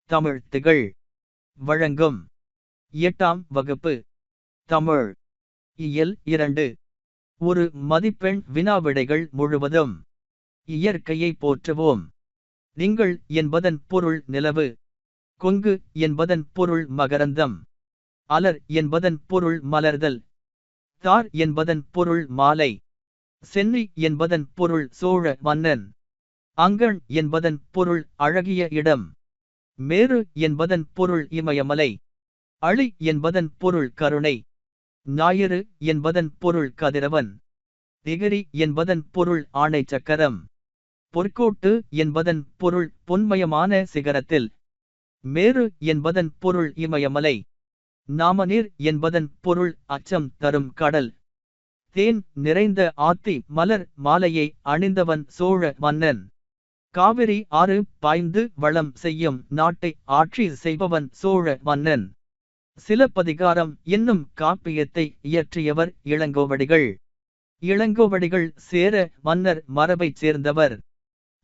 தமிழ் திகழ் வழங்கும் 8ஆம் வகுப்பு தமிழ் இயல் 2 ஒரு மதிப்பெண் வினாவிடைகள் முழுவதும். இயற்கையை போற்றுவோம். திங்கள் என்பதன் பொருள் நிலவு. கொங்கு என்பதன் பொருள் மகரந்தம். அலர் என்பதன் பொருள் மலர்தல். தார் என்பதன் பொருள் மாலை. சென்னி என்பதன் பொருள் சோழ மன்னன். அங்கண் என்பதன் பொருள் அழகிய இடம். மேரு என்பதன் பொருள் இமயமலை. அழி என்பதன் பொருள் கருணை. ஞாயிறு என்பதன் பொருள் கதிரவன். திகிரி என்பதன் பொருள் ஆணை சக்கரம். பொற்கோட்டு என்பதன் பொருள் பொன்மயமான சிகரத்தில். மேரு என்பதன் பொருள் இமயமலை. நாமநீர் என்பதன் பொருள் அச்சம் தரும் கடல். தேன் நிறைந்த ஆத்தி மலர் மாலையை அணிந்தவன் சோழ மன்னன். காவிரி ஆறு பாய்ந்து வளம் செய்யும் நாட்டை ஆட்சி செய்பவன் சோழ மன்னன். சிலப்பதிகாரம் என்னும் காப்பியத்தை இயற்றியவர் இளங்கோவடிகள். இளங்கோவடிகள் சேர மன்னர் மரபைச் சேர்ந்தவர்.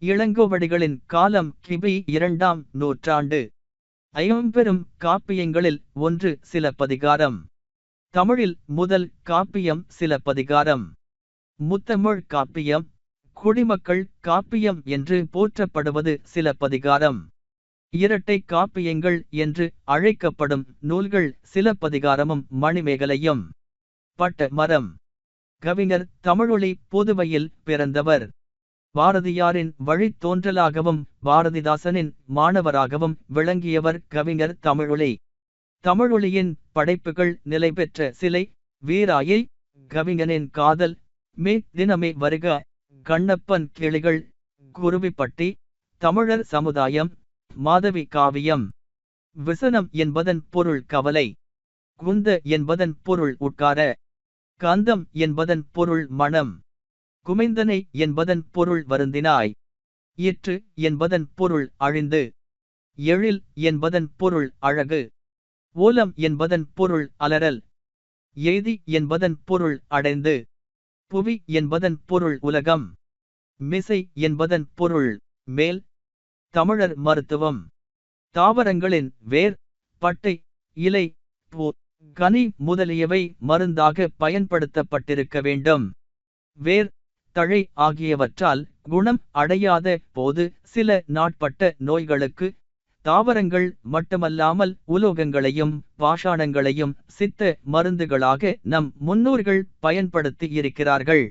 இளங்கோவடிகளின் காலம் கிபி 2ஆம் நூற்றாண்டு. ஐம்பெரும் காப்பியங்களில் ஒன்று சிலப்பதிகாரம். தமிழில் முதல் காப்பியம் சிலப்பதிகாரம். முத்தமிழ் காப்பியம், குடிமக்கள் காப்பியம் என்று போற்றப்படுவது சிலப்பதிகாரம். இரட்டை காப்பியங்கள் என்று அழைக்கப்படும் நூல்கள் சிலப்பதிகாரமும் மணிமேகலையும். பட்ட மரம். கவிஞர் தமிழொலி புதுவையில் பிறந்தவர். பாரதியாரின் வழித்தோன்றலாகவும் பாரதிதாசனின் மாணவராகவும் விளங்கியவர் கவிஞர் தமிழொலி. தமிழொலியின் படைப்புகள் நிலைபெற்ற சிலை, வீராயை, கவிஞனின் காதல், மே தினமே வருக, கண்ணப்பன் கிளிகள், குருவிப்பட்டி, தமிழர் சமுதாயம், மாதவி காவியம். விசனம் என்பதன் பொருள் கவலை. குந்த என்பதன் பொருள் உட்கார. கந்தம் என்பதன் பொருள் மணம். குமைந்தனை என்பதன் பொருள் வருந்தினாய். இற்று என்பதன் பொருள் அழிந்து. எழில் என்பதன் பொருள் அழகு. ஓலம் என்பதன் பொருள் அலறல். எய்தி என்பதன் பொருள் அடைந்து. புவி என்பதன் பொருள் உலகம். மிசை என்பதன் பொருள் மேல். தமிழர் மருத்துவம். தாவரங்களின் வேர், பட்டை, இலை, பூ, கனி முதலியவை மருந்தாக பயன்படுத்தப்பட்டிருக்க வேண்டும். வேர், தழை ஆகியவற்றால் குணம் அடையாத போது சில நாட்பட்ட நோய்களுக்கு தாவரங்கள் மட்டுமல்லாமல் உலோகங்களையும் பாஷாணங்களையும் சித்த மருந்துகளாக நம் முன்னோர்கள் பயன்படுத்தி இருக்கிறார்கள்.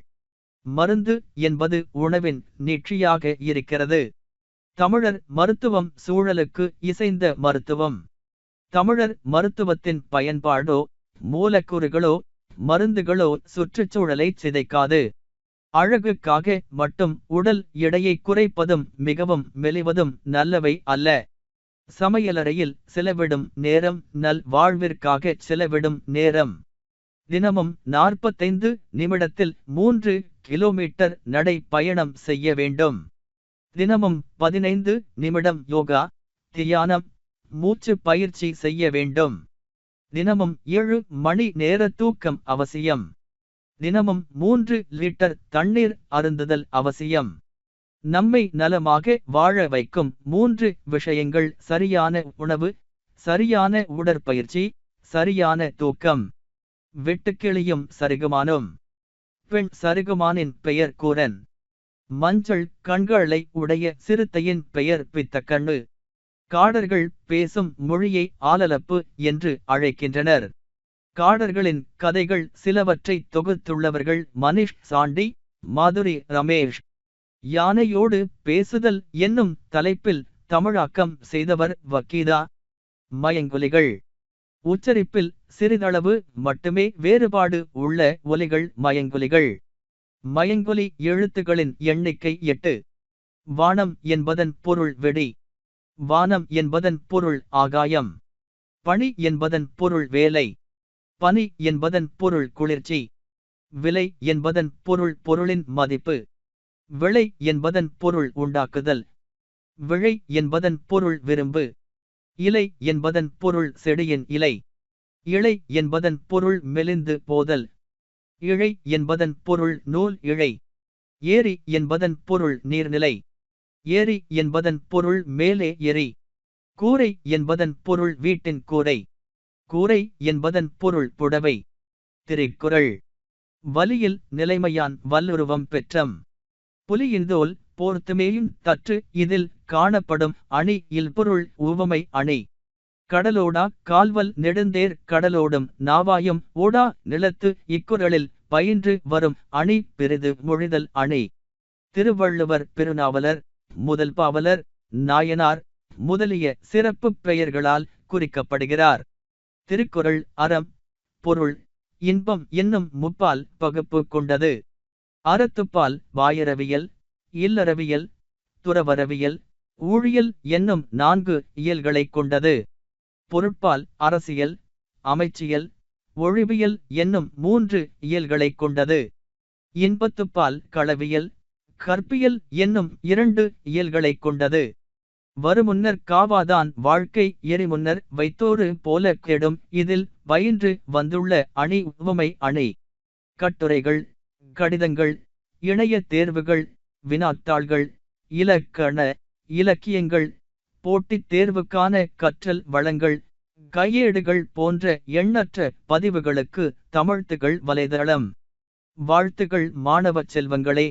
மருந்து என்பது உணவின் நீட்சியாக இருக்கிறது. தமிழர் மருத்துவம் சூழலுக்கு இசைந்த மருத்துவம். தமிழர் மருத்துவத்தின் பயன்பாடோ மூலக்கூறுகளோ மருந்துகளோ சுற்றுச்சூழலை சிதைக்காது. அழகுக்காக மட்டும் உடல் எடையை குறைப்பதும் மிகவும் மெலிவதும் நல்லவை அல்ல. சமையலறையில் செலவிடும் நேரம் நல் வாழ்விற்காக செலவிடும் நேரம். தினமும் 45 நிமிடத்தில் 3 கிலோமீட்டர் நடை பயணம் செய்ய வேண்டும். தினமும் 15 நிமிடம் யோகா, தியானம், மூச்சு பயிற்சி செய்ய வேண்டும். தினமும் 7 மணி நேர தூக்கம் அவசியம். தினமும் 3 லிட்டர் தண்ணீர் அருந்துதல் அவசியம். நம்மை நலமாக வாழ வைக்கும் 3 விஷயங்கள்: சரியான உணவு, சரியான உடற்பயிற்சி, சரியான தூக்கம். வெட்டுக்கிளியும் சருகுமானும். பெண் சருகுமானின் பெயர் கூரன். மஞ்சள் கண்களை உடைய சிறுத்தையின் பெயர் பித்தக்கண்ணு. காடர்கள் பேசும் மொழியை ஆலலப்பு என்று அழைக்கின்றனர். காடர்களின் கதைகள் சிலவற்றை தொகுத்துள்ளவர்கள் மனிஷ் சாண்டி, மாதுரி ரமேஷ். யானையோடு பேசுதல் என்னும் தலைப்பில் தமிழாக்கம் செய்தவர் வக்கீதா. மயங்கொலிகள். உச்சரிப்பில் சிறிதளவு மட்டுமே வேறுபாடு உள்ள ஒலிகள் மயங்கொலிகள். மயங்கொலி எழுத்துகளின் எண்ணிக்கை 8. வானம் என்பதன் பொருள் வெடி. வானம் என்பதன் பொருள் ஆகாயம். பனி என்பதன் பொருள் வேலை. பனி என்பதன் பொருள் குளிர்ச்சி. விலை என்பதன் பொருள் பொருளின் மதிப்பு. விளை என்பதன் பொருள் உண்டாக்குதல். விழை என்பதன் பொருள் விரும்பு. இலை என்பதன் பொருள் செடியின் இலை. இழை என்பதன் பொருள் மெலிந்து போதல். இழை என்பதன் பொருள் நூல் இழை. ஏரி என்பதன் பொருள் நீர்நிலை. ஏரி என்பதன் பொருள் மேலே எரி. கூரை என்பதன் பொருள் வீட்டின் கூரை. கூரை என்பதன் பொருள் புடவை. திருக்குறள். வலியில் நிலைமையான் வல்லுருவம் பெற்றம். புலியின்தோல் போர்த்துமேயும் தற்று இதில் காணப்படும் அணி இல்பொருள் உவமை அணி. கடலோடா கால்வல் நெடுந்தேர் கடலோடும் நாவாயும் ஓடா நிலத்து இக்குறளில் பயின்று வரும் அணி பெரிது மொழிதல் அணி. திருவள்ளுவர் பெருநாவலர், முதல் பாவலர், நாயனார் முதலிய சிறப்புப் பெயர்களால் குறிக்கப்படுகிறார். திருக்குறள் அறம், பொருள், இன்பம் என்னும் முப்பால் பகுப்பு கொண்டது. அறத்துப்பால் வாயறவியல், இல்லறவியல், துறவறவியல், ஊழியல் என்னும் 4 இயல்களைக் கொண்டது. பொருட்பால் அரசியல், அமைச்சியல், ஒழிவியல் என்னும் 3 இயல்களைக் கொண்டது. இன்பத்துப்பால் களவியல், கற்பியல் என்னும் 2 இயல்களைக் கொண்டது. வருமுன்னர் காவாதான் வாழ்க்கை எரிமுன்னர் வைத்தோறு போல கெடும் இதில் பயின்று வந்துள்ள அணி உவமை அணி. கட்டுரைகள், கடிதங்கள், இணைய தேர்வுகள், வினாத்தாள்கள், இலக்கண இலக்கியங்கள், போட்டித் தேர்வுக்கான கற்றல் வளங்கள், கையேடுகள் போன்ற எண்ணற்ற பதிவுகளுக்கு தமிழ்த்துகள் வலைதளம். வாழ்த்துகள் மாணவச் செல்வங்களே.